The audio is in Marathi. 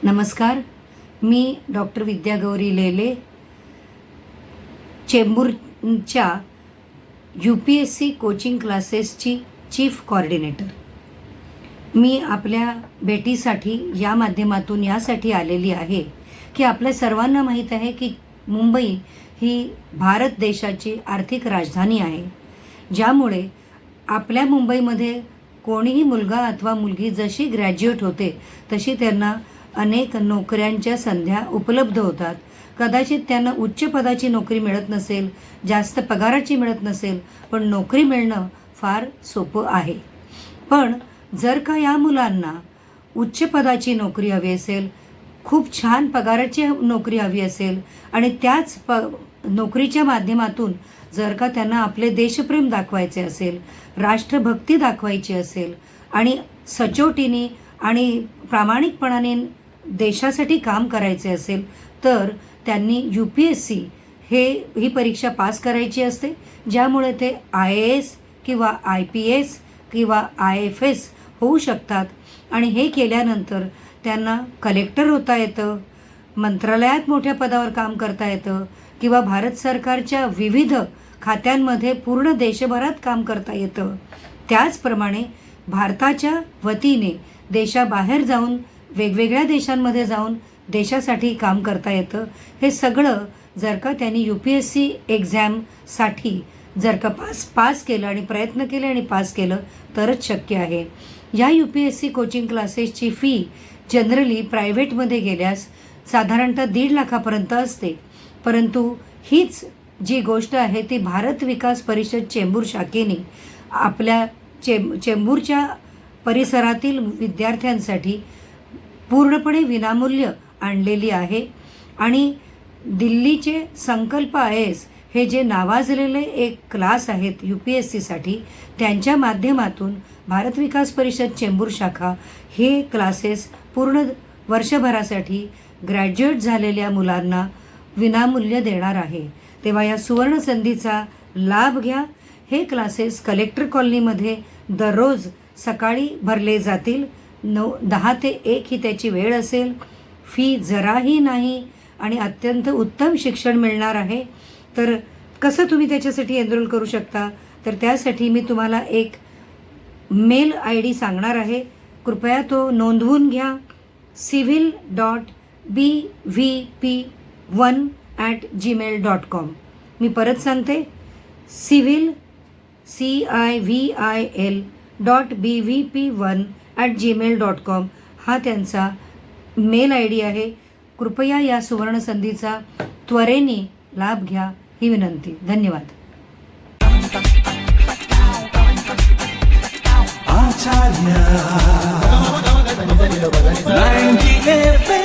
नमस्कार, मी डॉक्टर विद्या गौरी लेले, चेंबूरच्या UPSC कोचिंग क्लासेसची चीफ कोऑर्डिनेटर. मी आपल्या भेटीसाठी या माध्यमातून यासाठी आलेली आहे की आपल्या सर्वांना माहीत आहे की मुंबई ही भारत देशाची आर्थिक राजधानी आहे, ज्यामुळे आपल्या मुंबईमध्ये कोणीही मुलगा अथवा मुलगी जशी ग्रॅज्युएट होते तशी त्यांना अनेक नोकऱ्यांच्या संध्या उपलब्ध होतात. कदाचित त्यांना उच्च पदाची नोकरी मिळत नसेल, जास्त पगाराची मिळत नसेल, पण नोकरी मिळणं फार सोपं आहे. पण जर का या मुलांना उच्च पदाची नोकरी हवी असेल, खूप छान पगाराची नोकरी हवी असेल आणि त्याच नोकरीच्या माध्यमातून जर का त्यांना आपले देशप्रेम दाखवायचे असेल, राष्ट्रभक्ती दाखवायची असेल आणि सचोटीने आणि प्रामाणिकपणाने देशासाठी काम करायचे असेल, तर त्यांनी UPSC ही परीक्षा पास करायची असते, ज्यामुळे ते IAS किंवा IPS किंवा IFS होऊ शकतात. आणि हे केल्यानंतर त्यांना कलेक्टर होता येतं, मंत्रालयात मोठ्या पदावर काम करता येतं किंवा भारत सरकारच्या विविध खात्यांमध्ये पूर्ण देशभरात काम करता येतं. त्याचप्रमाणे भारताच्या वतीने देशाबाहेर जाऊन वेगवेगळ्या देशांमध्ये जाऊन देशासाठी काम करता येतं. हे सगळं जर का त्यांनी UPSC एक्झामसाठी जर का पास केलं आणि प्रयत्न केले आणि पास केलं तरच शक्य आहे. या UPSC कोचिंग क्लासेसची फी जनरली प्रायव्हेटमध्ये गेल्यास साधारणतः 1.5 लाखापर्यंत असते, परंतु हीच जी गोष्ट आहे ती भारत विकास परिषद चेंबूर शाखेने आपल्या चेंबूरच्या परिसरातील विद्यार्थ्यांसाठी पूर्णपणे विनामूल्य आणलेली आहे. आणि दिल्लीचे संकल्प IAS हे जे नावाजलेले एक क्लास आहेत UPSCसाठी, त्यांच्या माध्यमातून भारत विकास परिषद चेंबूर शाखा हे क्लासेस पूर्ण वर्षभरासाठी ग्रॅज्युएट झालेल्या मुलांना विनामूल्य देणार आहे. तेव्हा या सुवर्ण संधीचा लाभ घ्या. हे क्लासेस कलेक्टर कॉलनीमध्ये दररोज सकाळी भरले जातील. 10 ते 1 ही त्याची वेळ असेल. फी जराही नाही आणि अत्यंत उत्तम शिक्षण मिळणार आहे. तर कसं तुम्ही त्याच्यासाठी एनरोल करू शकता, तर त्यासाठी मी तुम्हाला एक मेल ID सांगणार आहे. कृपया तो नोंदवून घ्या. civil.bvp1@gmail.com. मी परत सांगते, civil.bvp1@gmail.com हा त्यांचा मेल ID आहे. कृपया या सुवर्ण संधीचा त्वरेने लाभ घ्या ही विनंती. धन्यवाद. आचार्य 90 FM